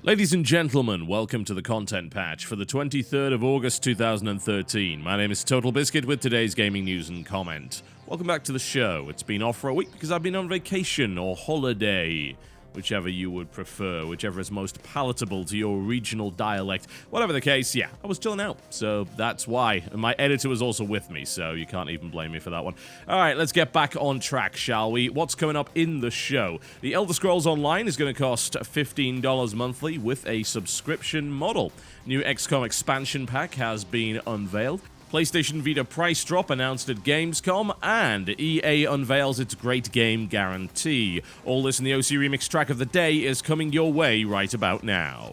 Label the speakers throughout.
Speaker 1: Ladies and gentlemen, welcome to the content patch for the 23rd of August 2013. My name is TotalBiscuit with today's gaming news and comment. Welcome back to the show. It's been off for a week because I've been on vacation or holiday, whichever you would prefer, whichever is most palatable to your regional dialect. Whatever the case, yeah, I was chilling out, so that's why. And my editor was also with me, so you can't even blame me for that one. Alright, let's get back on track, shall we? What's coming up in the show? The Elder Scrolls Online is going to cost $15 monthly with a subscription model. New XCOM expansion pack has been unveiled. PlayStation Vita price drop announced at Gamescom, and EA unveils its great game guarantee. All this in the OC Remix track of the day is coming your way right about now.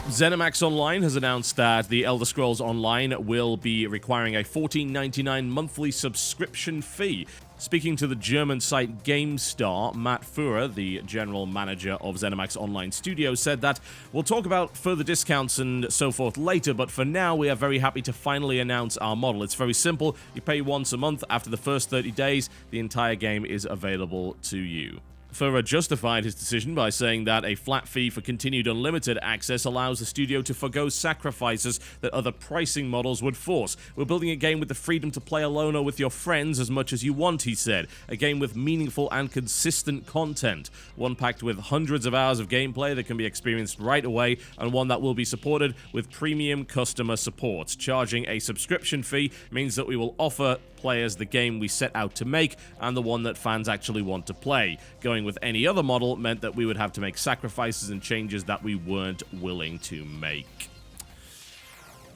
Speaker 1: ZeniMax Online has announced that the Elder Scrolls Online will be requiring a $14.99 monthly subscription fee. Speaking to the German site GameStar, Matt Fuhrer, the general manager of ZeniMax Online Studios, said that we'll talk about further discounts and so forth later, but for now we are very happy to finally announce our model. It's very simple. You pay once a month. After the first 30 days, the entire game is available to you. Fuhrer justified his decision by saying that a flat fee for continued unlimited access allows the studio to forgo sacrifices that other pricing models would force. We're building a game with the freedom to play alone or with your friends as much as you want, he said. A game with meaningful and consistent content. One packed with hundreds of hours of gameplay that can be experienced right away, and one that will be supported with premium customer support. Charging a subscription fee means that we will offer players the game we set out to make and the one that fans actually want to play. Going with any other model meant that we would have to make sacrifices and changes that we weren't willing to make.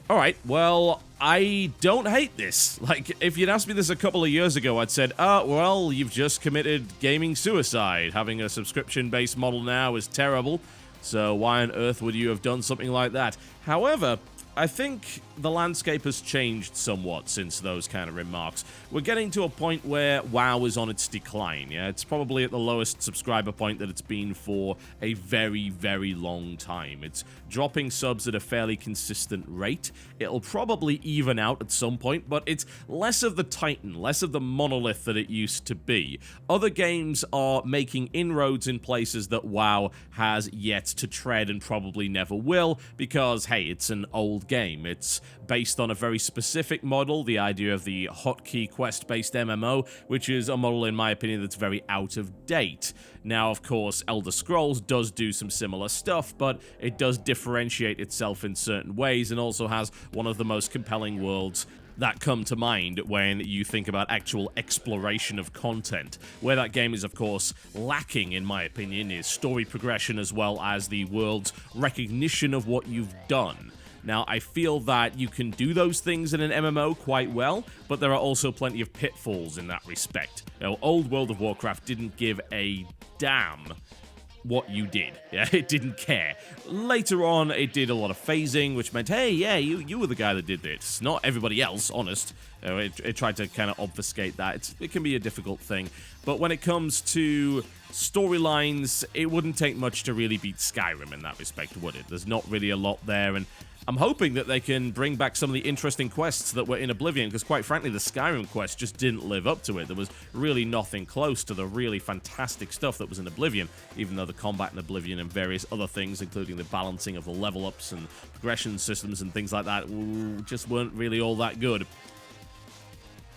Speaker 1: Alright, well, I don't hate this. Like, if you'd asked me this a couple of years ago, I'd said, well, you've just committed gaming suicide. Having a subscription-based model now is terrible, so why on earth would you have done something like that? However, I think the landscape has changed somewhat since those kind of remarks. We're getting to a point where WoW is on its decline, yeah? It's probably at the lowest subscriber point that it's been for a very, very long time. It's dropping subs at a fairly consistent rate. It'll probably even out at some point, but it's less of the titan, less of the monolith that it used to be. Other games are making inroads in places that WoW has yet to tread and probably never will, because, hey, it's an old game. It's based on a very specific model, the idea of the hotkey quest-based MMO, which is a model, in my opinion, that's very out of date. Now, of course, Elder Scrolls does do some similar stuff, but it does differentiate itself in certain ways and also has one of the most compelling worlds that come to mind when you think about actual exploration of content. Where that game is, of course, lacking, in my opinion, is story progression as well as the world's recognition of what you've done. Now, I feel that you can do those things in an MMO quite well, but there are also plenty of pitfalls in that respect. You know, old World of Warcraft didn't give a damn what you did. Yeah, it didn't care. Later on, it did a lot of phasing, which meant, hey, yeah, you were the guy that did this, not everybody else, honest. You know, it tried to kind of obfuscate that. It can be a difficult thing. But when it comes to storylines, it wouldn't take much to really beat Skyrim in that respect, would it? There's not really a lot there, and I'm hoping that they can bring back some of the interesting quests that were in Oblivion, because quite frankly, the Skyrim quest just didn't live up to it. There was really nothing close to the really fantastic stuff that was in Oblivion, even though the combat in Oblivion and various other things, including the balancing of the level-ups and progression systems and things like that, just weren't really all that good.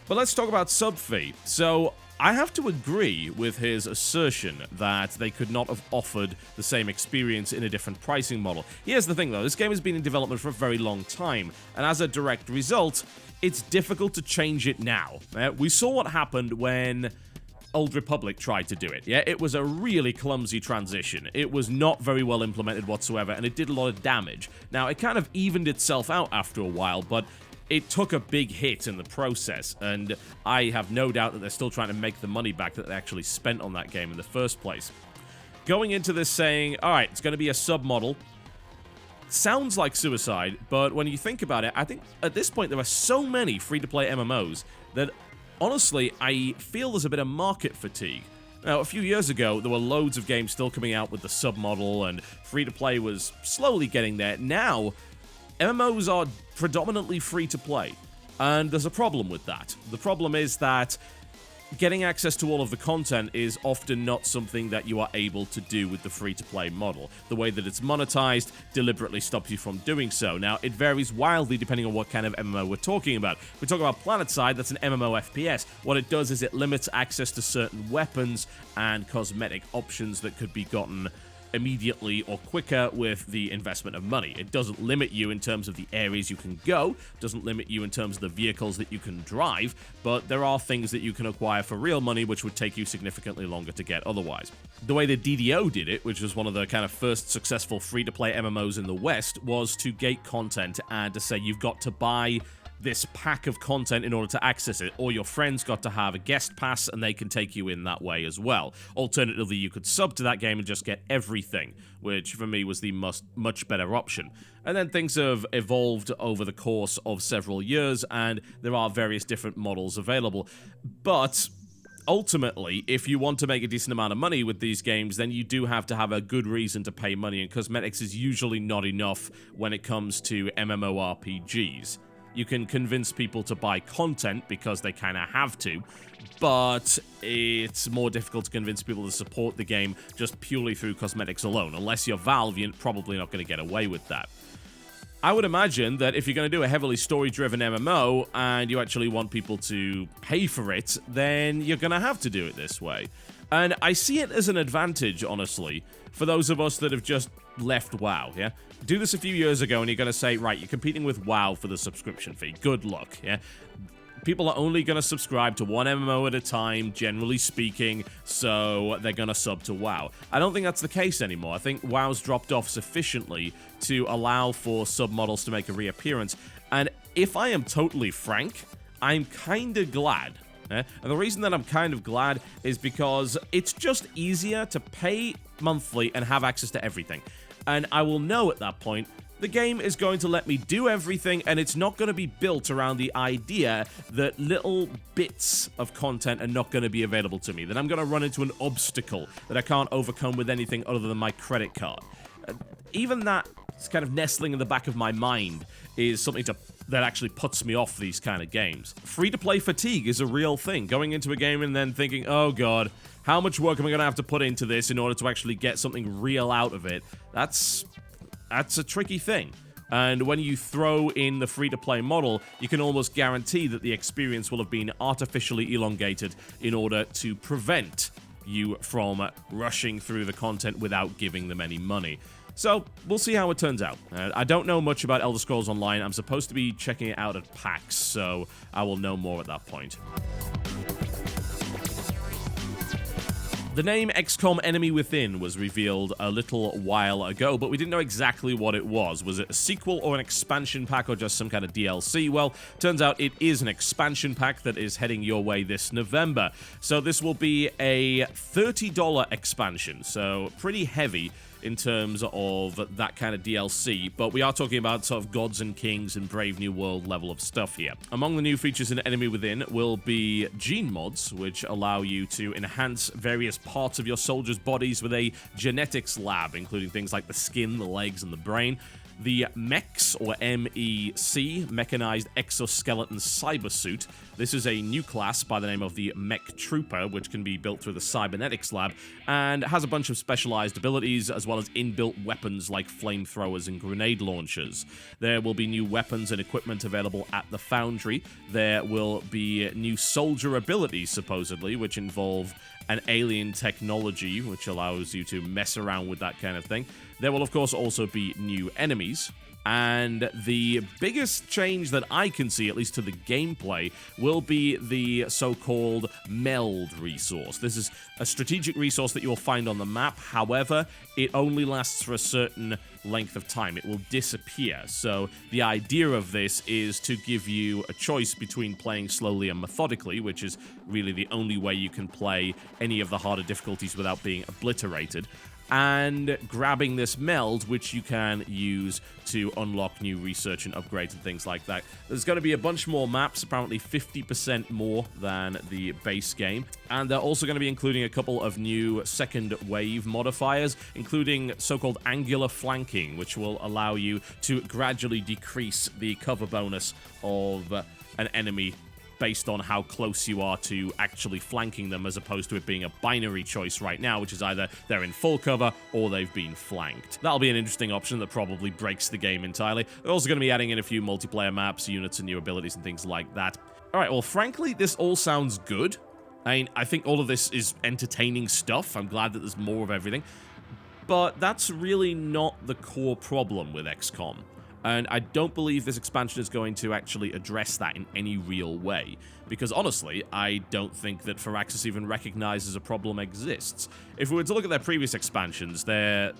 Speaker 1: But let's talk about sub fee. So, I have to agree with his assertion that they could not have offered the same experience in a different pricing model. Here's the thing though, this game has been in development for a very long time, and as a direct result, it's difficult to change it now. We saw what happened when Old Republic tried to do it, yeah? It was a really clumsy transition. It was not very well implemented whatsoever, and it did a lot of damage. Now, it kind of evened itself out after a while, but it took a big hit in the process, and I have no doubt that they're still trying to make the money back that they actually spent on that game in the first place. Going into this saying, alright, it's going to be a sub-model, sounds like suicide, but when you think about it, I think at this point there are so many free-to-play MMOs that, honestly, I feel there's a bit of market fatigue. Now, a few years ago, there were loads of games still coming out with the sub-model, and free-to-play was slowly getting there. Now, MMOs are predominantly free-to-play, and there's a problem with that. The problem is that getting access to all of the content is often not something that you are able to do with the free-to-play model. The way that it's monetized deliberately stops you from doing so. Now, it varies wildly depending on what kind of MMO we're talking about. If we talk about PlanetSide, that's an MMO FPS. What it does is it limits access to certain weapons and cosmetic options that could be gotten immediately or quicker with the investment of money. It doesn't limit you in terms of the areas you can go, doesn't limit you in terms of the vehicles that you can drive, but there are things that you can acquire for real money which would take you significantly longer to get otherwise. The way that DDO did it, which was one of the kind of first successful free-to-play MMOs in the West, was to gate content and to say you've got to buy this pack of content in order to access it, or your friends got to have a guest pass and they can take you in that way as well. Alternatively, you could sub to that game and just get everything, which for me was the much better option. And then things have evolved over the course of several years, and there are various different models available. But ultimately, if you want to make a decent amount of money with these games, then you do have to have a good reason to pay money, and cosmetics is usually not enough when it comes to MMORPGs. You can convince people to buy content because they kind of have to, but it's more difficult to convince people to support the game just purely through cosmetics alone. Unless you're Valve, you're probably not going to get away with that. I would imagine that if you're going to do a heavily story-driven MMO and you actually want people to pay for it, then you're going to have to do it this way. And I see it as an advantage, honestly, for those of us that have just left WoW, yeah? Do this a few years ago and you're going to say, right, you're competing with WoW for the subscription fee. Good luck, yeah? People are only going to subscribe to one MMO at a time, generally speaking, so they're going to sub to WoW. I don't think that's the case anymore. I think WoW's dropped off sufficiently to allow for submodels to make a reappearance. And if I am totally frank, I'm kind of glad. And the reason that I'm kind of glad is because it's just easier to pay monthly and have access to everything. And I will know at that point the game is going to let me do everything, and it's not going to be built around the idea that little bits of content are not going to be available to me, that I'm going to run into an obstacle that I can't overcome with anything other than my credit card. Even that kind of nestling in the back of my mind is something that actually puts me off these kind of games. Free-to-play fatigue is a real thing. Going into a game and then thinking, oh god, how much work am I going to have to put into this in order to actually get something real out of it? That's a tricky thing. And when you throw in the free-to-play model, you can almost guarantee that the experience will have been artificially elongated in order to prevent you from rushing through the content without giving them any money. So, we'll see how it turns out. I don't know much about Elder Scrolls Online. I'm supposed to be checking it out at PAX, so I will know more at that point. The name XCOM Enemy Within was revealed a little while ago, but we didn't know exactly what it was. Was it a sequel or an expansion pack or just some kind of DLC? Well, turns out it is an expansion pack that is heading your way this November. So this will be a $30 expansion, so pretty heavy in terms of that kind of DLC, but we are talking about sort of Gods and Kings and Brave New World level of stuff here. Among the new features in Enemy Within will be gene mods, which allow you to enhance various parts of your soldiers' bodies with a genetics lab, including things like the skin, the legs, and the brain. The MEX, or MEC, Mechanized Exoskeleton Cybersuit. This is a new class by the name of the Mech Trooper, which can be built through the Cybernetics Lab, and has a bunch of specialized abilities, as well as inbuilt weapons like flamethrowers and grenade launchers. There will be new weapons and equipment available at the Foundry. There will be new soldier abilities, supposedly, which involve an alien technology, which allows you to mess around with that kind of thing. There will, of course, also be new enemies. And the biggest change that I can see, at least to the gameplay, will be the so-called meld resource. This is a strategic resource that you will find on the map. However, it only lasts for a certain length of time. It will disappear. So the idea of this is to give you a choice between playing slowly and methodically, which is really the only way you can play any of the harder difficulties without being obliterated, and grabbing this meld, which you can use to unlock new research and upgrades and things like that. There's going to be a bunch more maps, apparently 50% more than the base game, and they're also going to be including a couple of new second wave modifiers, including so-called angular flanking, which will allow you to gradually decrease the cover bonus of an enemy based on how close you are to actually flanking them, as opposed to it being a binary choice right now, which is either they're in full cover or they've been flanked. That'll be an interesting option that probably breaks the game entirely. They're also going to be adding in a few multiplayer maps, units, and new abilities and things like that. Alright, well, frankly, this all sounds good. I mean, I think all of this is entertaining stuff. I'm glad that there's more of everything. But that's really not the core problem with XCOM. And I don't believe this expansion is going to actually address that in any real way. Because honestly, I don't think that Firaxis even recognizes a problem exists. If we were to look at their previous expansions, they're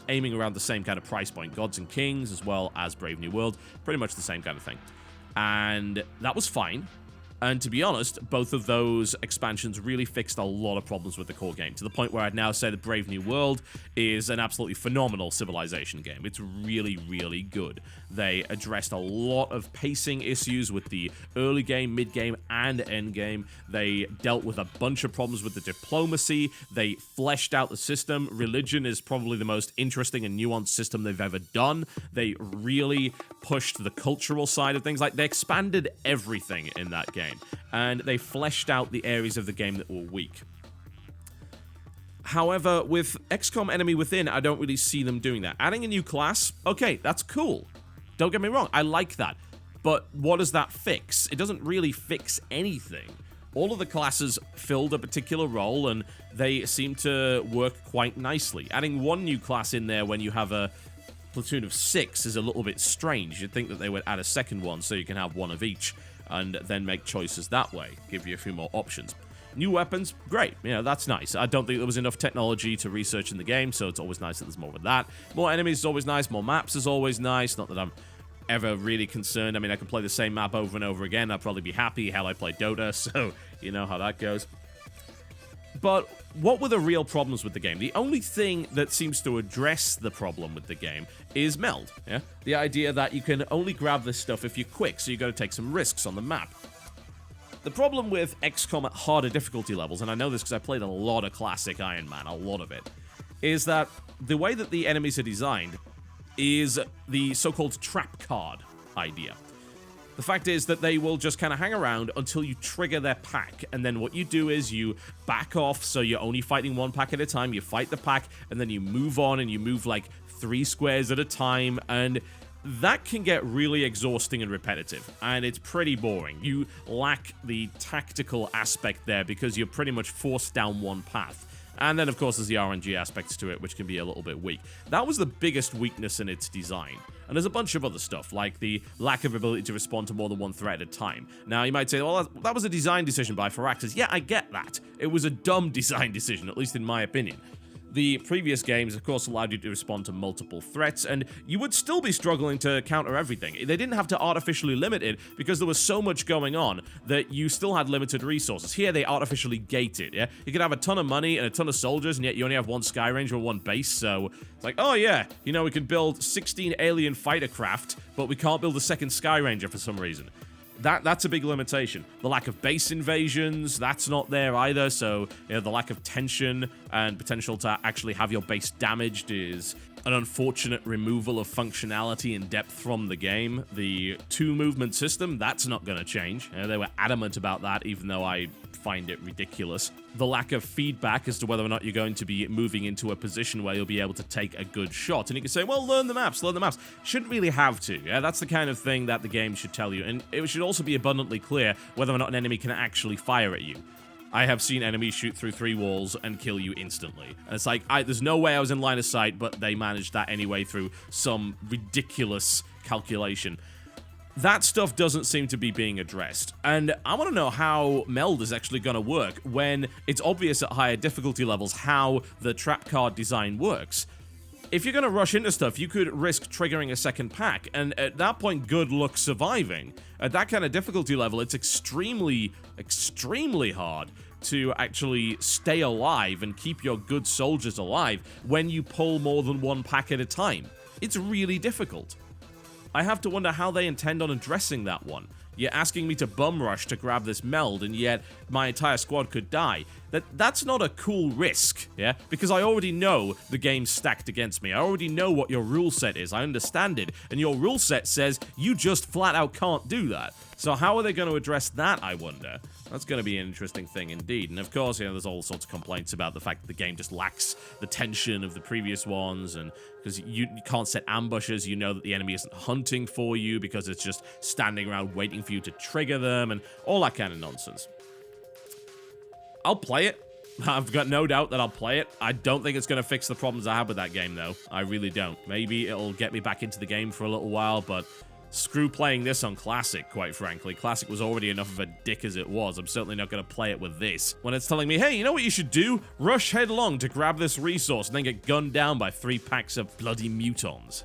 Speaker 1: aiming around the same kind of price point. Gods and Kings, as well as Brave New World. Pretty much the same kind of thing. And that was fine. And to be honest, both of those expansions really fixed a lot of problems with the core game, to the point where I'd now say that Brave New World is an absolutely phenomenal Civilization game. It's really, really good. They addressed a lot of pacing issues with the early game, mid-game, and end-game. They dealt with a bunch of problems with the diplomacy. They fleshed out the system. Religion is probably the most interesting and nuanced system they've ever done. They really pushed the cultural side of things. Like, they expanded everything in that game. And they fleshed out the areas of the game that were weak. However, with XCOM Enemy Within, I don't really see them doing that. Adding a new class, okay, that's cool. Don't get me wrong, I like that. But what does that fix? It doesn't really fix anything. All of the classes filled a particular role, and they seem to work quite nicely. Adding one new class in there when you have a platoon of 6 is a little bit strange. You'd think that they would add a second one so you can have one of each, and then make choices that way, give you a few more options. New weapons, great, you know, that's nice. I don't think there was enough technology to research in the game, so it's always nice that there's more of that. More enemies is always nice, more maps is always nice, not that I'm ever really concerned. I mean, I can play the same map over and over again, I'd probably be happy. Hell, I play Dota, so you know how that goes. But what were the real problems with the game? The only thing that seems to address the problem with the game is meld, yeah? The idea that you can only grab this stuff if you're quick, so you got to take some risks on the map. The problem with XCOM at harder difficulty levels, and I know this because I played a lot of classic Iron Man, a lot of it, is that the way that the enemies are designed is the so-called trap card idea. The fact is that they will just kind of hang around until you trigger their pack, and then what you do is you back off, so you're only fighting one pack at a time, you fight the pack, and then you move on, and you move like 3 squares at a time, and that can get really exhausting and repetitive, and it's pretty boring. You lack the tactical aspect there because you're pretty much forced down one path. And then, of course, there's the RNG aspects to it, which can be a little bit weak. That was the biggest weakness in its design. And there's a bunch of other stuff, like the lack of ability to respond to more than one threat at a time. Now, you might say, well, that was a design decision by Firaxis. Yeah, I get that. It was a dumb design decision, at least in my opinion. The previous games, of course, allowed you to respond to multiple threats, and you would still be struggling to counter everything. They didn't have to artificially limit it because there was so much going on that you still had limited resources. Here, they artificially gate it, yeah? You could have a ton of money and a ton of soldiers, and yet you only have one Sky Ranger or one base, so it's like, oh yeah, you know, we can build 16 alien fighter craft, but we can't build a second Sky Ranger for some reason. That's a big limitation. The lack of base invasions, that's not there either, so you know, the lack of tension and potential to actually have your base damaged is an unfortunate removal of functionality and depth from the game. The 2-movement system, that's not going to change. They were adamant about that, even though I find it ridiculous. The lack of feedback as to whether or not you're going to be moving into a position where you'll be able to take a good shot. And you can say, well, learn the maps, learn the maps. Shouldn't really have to, yeah? That's the kind of thing that the game should tell you. And it should also be abundantly clear whether or not an enemy can actually fire at you. I have seen enemies shoot through 3 walls and kill you instantly. And it's like, there's no way I was in line of sight, but they managed that anyway through some ridiculous calculation. That stuff doesn't seem to be being addressed. And I want to know how meld is actually going to work when it's obvious at higher difficulty levels how the trap card design works. If you're going to rush into stuff, you could risk triggering a second pack, and at that point, good luck surviving. At that kind of difficulty level, it's extremely, extremely hard to actually stay alive and keep your good soldiers alive when you pull more than one pack at a time. It's really difficult. I have to wonder how they intend on addressing that one. You're asking me to bum rush to grab this meld, and yet my entire squad could die. that's not a cool risk, yeah? Because I already know the game's stacked against me. I already know what your rule set is. I understand it. And your rule set says you just flat out can't do that. So how are they going to address that, I wonder? That's going to be an interesting thing indeed. And of course, there's all sorts of complaints about the fact that the game just lacks the tension of the previous ones, and because you can't set ambushes, you know that the enemy isn't hunting for you because it's just standing around waiting for you to trigger them, and all that kind of nonsense. I'll play it. I've got no doubt that I'll play it. I don't think it's going to fix the problems I have with that game, though. I really don't. Maybe it'll get me back into the game for a little while, but screw playing this on Classic, quite frankly. Classic was already enough of a dick as it was. I'm certainly not going to play it with this. When it's telling me, hey, you know what you should do? Rush headlong to grab this resource and then get gunned down by 3 packs of bloody mutons.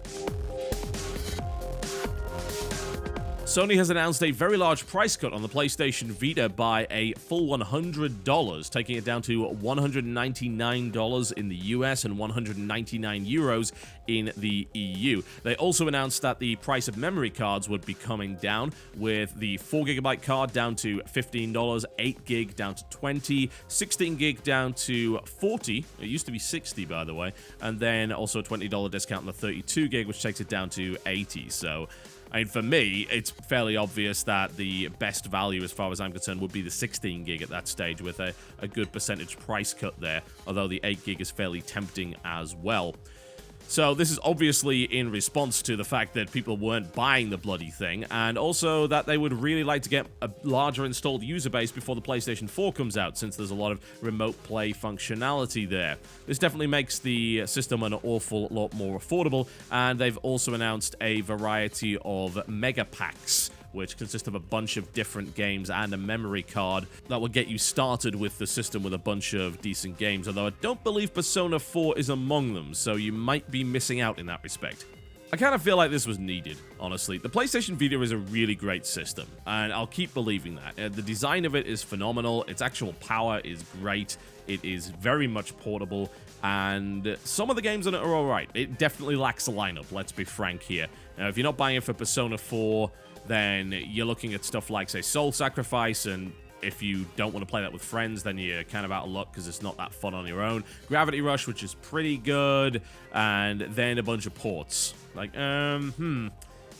Speaker 1: Sony has announced a very large price cut on the PlayStation Vita by a full $100, taking it down to $199 in the US and 199 euros in the EU. They also announced that the price of memory cards would be coming down, with the 4GB card down to $15, 8GB down to $20, 16GB down to $40. It used to be $60, by the way, and then also a $20 discount on the 32GB, which takes it down to $80. So I mean, for me, it's fairly obvious that the best value, as far as I'm concerned, would be the 16GB at that stage, with a good percentage price cut there, although the 8GB is fairly tempting as well. So this is obviously in response to the fact that people weren't buying the bloody thing, and also that they would really like to get a larger installed user base before the PlayStation 4 comes out, since there's a lot of remote play functionality there. This definitely makes the system an awful lot more affordable, and they've also announced a variety of mega packs, which consist of a bunch of different games and a memory card that will get you started with the system with a bunch of decent games, although I don't believe Persona 4 is among them, so you might be missing out in that respect. I kind of feel like this was needed, honestly. The PlayStation Vita is a really great system, and I'll keep believing that. The design of it is phenomenal, its actual power is great, it is very much portable, and some of the games on it are alright. It definitely lacks a lineup, let's be frank here. Now, if you're not buying it for Persona 4, then you're looking at stuff like, say, Soul Sacrifice, and if you don't want to play that with friends, then you're kind of out of luck because it's not that fun on your own. Gravity Rush, which is pretty good, and then a bunch of ports. Like,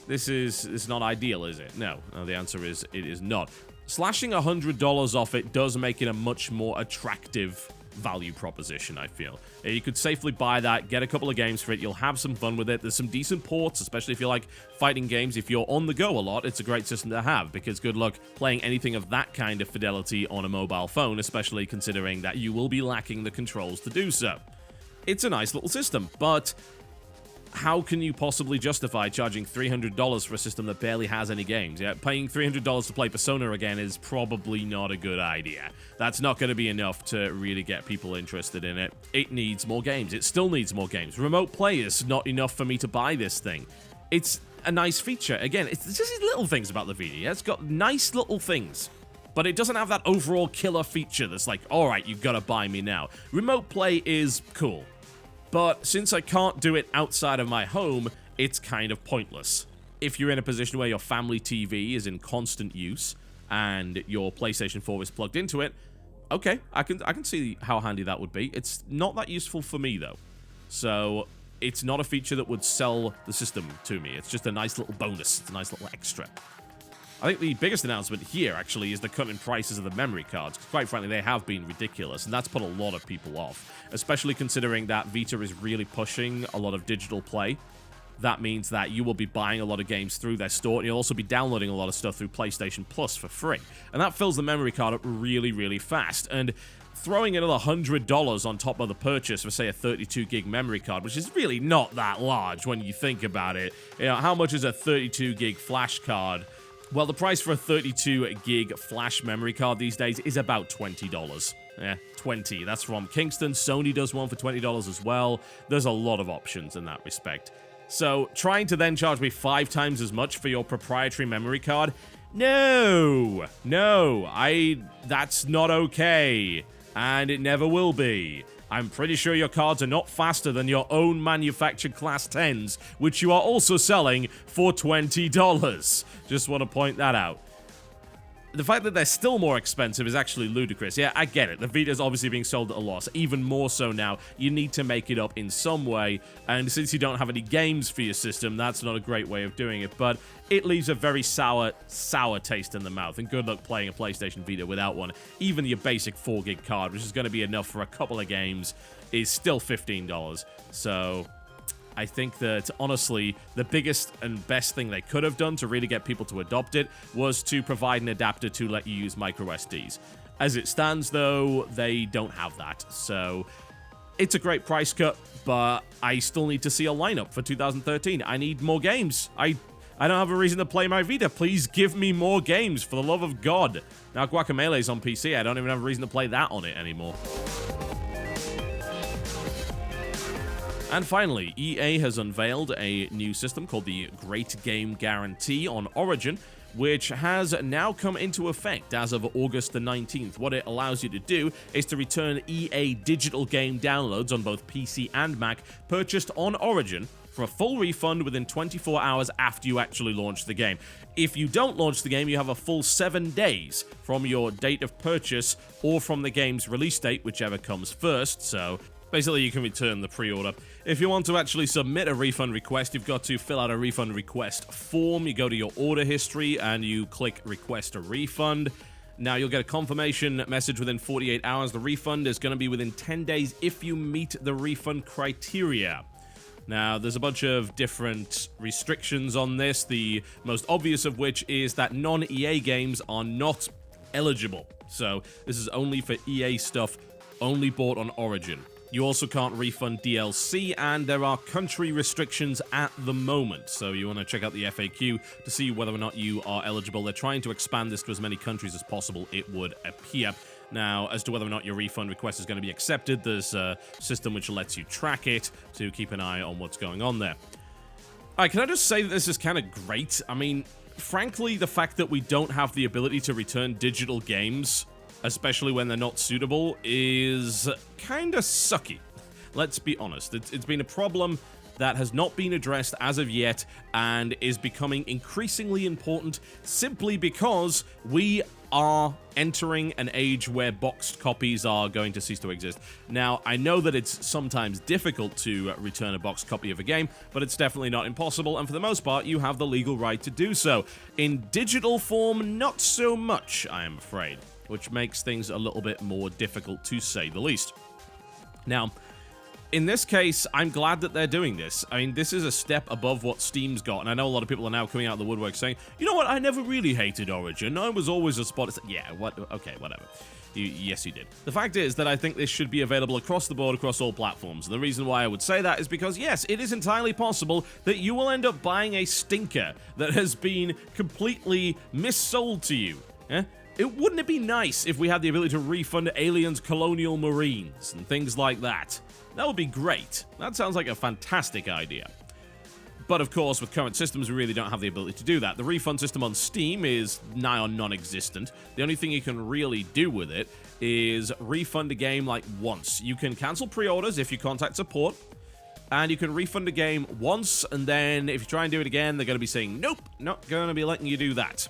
Speaker 1: this is not ideal, is it? No, the answer is it is not. Slashing $100 off it does make it a much more attractive value proposition, I feel. You could safely buy that, get a couple of games for it, you'll have some fun with it. There's some decent ports, especially if you like fighting games. If you're on the go a lot, it's a great system to have, because good luck playing anything of that kind of fidelity on a mobile phone, especially considering that you will be lacking the controls to do so. It's a nice little system, but how can you possibly justify charging $300 for a system that barely has any games? Yeah, paying $300 to play Persona again is probably not a good idea. That's not going to be enough to really get people interested in it. It needs more games. It still needs more games. Remote play is not enough for me to buy this thing. It's a nice feature. Again, it's just these little things about the Vita. Yeah? It's got nice little things, but it doesn't have that overall killer feature that's like, alright, you've got to buy me now. Remote play is cool, but since I can't do it outside of my home, it's kind of pointless. If you're in a position where your family TV is in constant use and your PlayStation 4 is plugged into it, okay, I can see how handy that would be. It's not that useful for me, though. So it's not a feature that would sell the system to me. It's just a nice little bonus. It's a nice little extra. I think the biggest announcement here, actually, is the cut in prices of the memory cards. Quite frankly, they have been ridiculous, and that's put a lot of people off, especially considering that Vita is really pushing a lot of digital play. That means that you will be buying a lot of games through their store, and you'll also be downloading a lot of stuff through PlayStation Plus for free. And that fills the memory card up really, really fast. And throwing another $100 on top of the purchase for, say, a 32GB memory card, which is really not that large when you think about it. You know, how much is a 32GB flash card? Well, the price for a 32GB flash memory card these days is about $20. Yeah, 20. That's from Kingston. Sony does one for $20 as well. There's a lot of options in that respect. So, trying to then charge me 5 times as much for your proprietary memory card? No! That's not okay. And it never will be. I'm pretty sure your cards are not faster than your own manufactured Class 10s, which you are also selling for $20. Just want to point that out. The fact that they're still more expensive is actually ludicrous. Yeah, I get it. The Vita is obviously being sold at a loss. Even more so now, you need to make it up in some way. And since you don't have any games for your system, that's not a great way of doing it. But it leaves a very sour taste in the mouth. And good luck playing a PlayStation Vita without one. Even your basic 4GB card, which is going to be enough for a couple of games, is still $15. So I think that, honestly, the biggest and best thing they could have done to really get people to adopt it was to provide an adapter to let you use micro SDs. As it stands, though, they don't have that. So it's a great price cut, but I still need to see a lineup for 2013. I need more games. I don't have a reason to play my Vita. Please give me more games, for the love of God. Now, Guacamelee on PC. I don't even have a reason to play that on it anymore. And finally, EA has unveiled a new system called the Great Game Guarantee on Origin, which has now come into effect as of August the 19th. What it allows you to do is to return EA digital game downloads on both PC and Mac purchased on Origin for a full refund within 24 hours after you actually launch the game. If you don't launch the game, you have a full 7 days from your date of purchase or from the game's release date, whichever comes first. So basically, you can return the pre-order. If you want to actually submit a refund request, you've got to fill out a refund request form. You go to your order history and you click Request a Refund. Now, you'll get a confirmation message within 48 hours. The refund is going to be within 10 days if you meet the refund criteria. Now, there's a bunch of different restrictions on this, the most obvious of which is that non-EA games are not eligible. So, this is only for EA stuff, only bought on Origin. You also can't refund DLC, and there are country restrictions at the moment, so you want to check out the FAQ to see whether or not you are eligible. They're trying to expand this to as many countries as possible, it would appear. Now, as to whether or not your refund request is going to be accepted, there's a system which lets you track it to keep an eye on what's going on there. Alright, can I just say that this is kind of great? I mean, frankly, the fact that we don't have the ability to return digital games, especially when they're not suitable, is kind of sucky. Let's be honest. It's been a problem that has not been addressed as of yet and is becoming increasingly important simply because we are entering an age where boxed copies are going to cease to exist. Now, I know that it's sometimes difficult to return a boxed copy of a game, but it's definitely not impossible, and for the most part, you have the legal right to do so. In digital form, not so much, I am afraid, which makes things a little bit more difficult, to say the least. Now, in this case, I'm glad that they're doing this. I mean, this is a step above what Steam's got, and I know a lot of people are now coming out of the woodwork saying, you know what, I never really hated Origin. I was always a spot. It's like, yeah, what? Okay, whatever. Yes, you did. The fact is that I think this should be available across the board, across all platforms. And the reason why I would say that is because, yes, it is entirely possible that you will end up buying a stinker that has been completely missold to you. Wouldn't it be nice if we had the ability to refund Aliens Colonial Marines and things like that? That would be great. That sounds like a fantastic idea. But of course, with current systems, we really don't have the ability to do that. The refund system on Steam is nigh on non-existent. The only thing you can really do with it is refund a game like once. You can cancel pre-orders if you contact support, and you can refund a game once, and then if you try and do it again, they're going to be saying, nope, not going to be letting you do that.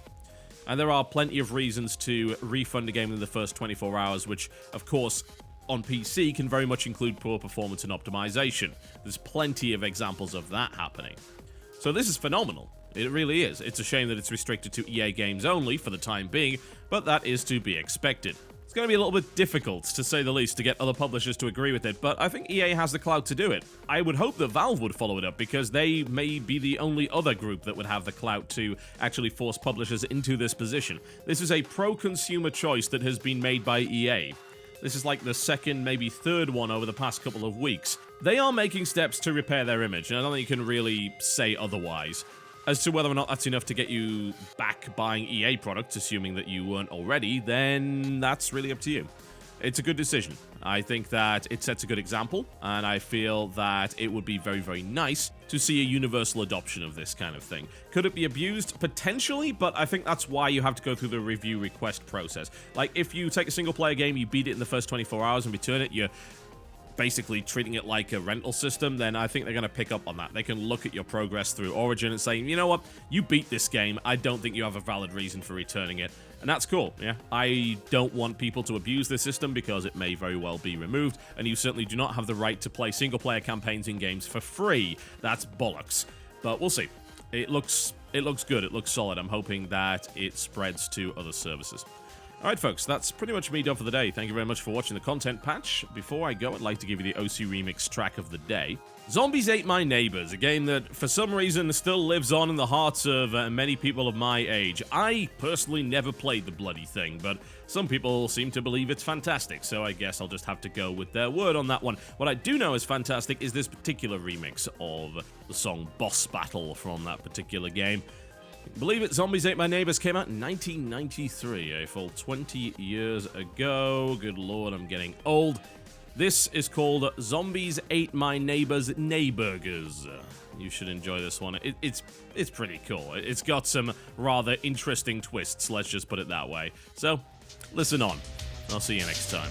Speaker 1: And there are plenty of reasons to refund a game in the first 24 hours, which, of course, on PC can very much include poor performance and optimization. There's plenty of examples of that happening. So this is phenomenal. It really is. It's a shame that it's restricted to EA games only for the time being, but that is to be expected. It's going to be a little bit difficult, to say the least, to get other publishers to agree with it, but I think EA has the clout to do it. I would hope that Valve would follow it up, because they may be the only other group that would have the clout to actually force publishers into this position. This is a pro-consumer choice that has been made by EA. This is like the second, maybe third one over the past couple of weeks. They are making steps to repair their image, and I don't think you can really say otherwise. As to whether or not that's enough to get you back buying EA products, assuming that you weren't already, then that's really up to you. It's a good decision. I think that it sets a good example, and I feel that it would be very, very nice to see a universal adoption of this kind of thing. Could it be abused? Potentially, but I think that's why you have to go through the review request process. Like, if you take a single-player game, you beat it in the first 24 hours and return it, you're basically treating it like a rental system, then I think they're going to pick up on that. They can look at your progress through Origin and say, you know what, you beat this game, I don't think you have a valid reason for returning it. And that's cool, yeah. I don't want people to abuse this system because it may very well be removed, and you certainly do not have the right to play single-player campaigns in games for free. That's bollocks. But we'll see. It looks good, it looks solid. I'm hoping that it spreads to other services. Alright folks, that's pretty much me done for the day. Thank you very much for watching the content patch. Before I go, I'd like to give you the OC Remix track of the day. Zombies Ate My Neighbors, a game that for some reason still lives on in the hearts of many people of my age. I personally never played the bloody thing, but some people seem to believe it's fantastic, so I guess I'll just have to go with their word on that one. What I do know is fantastic is this particular remix of the song Boss Battle from that particular game. Believe it, Zombies Ate My Neighbors came out in 1993, a full 20 years ago. Good lord, I'm getting old. This is called Zombies Ate My Neighbors Neighburgers. You should enjoy this one. It's pretty cool. It's got some rather interesting twists, let's just put it that way. So, listen on. I'll see you next time.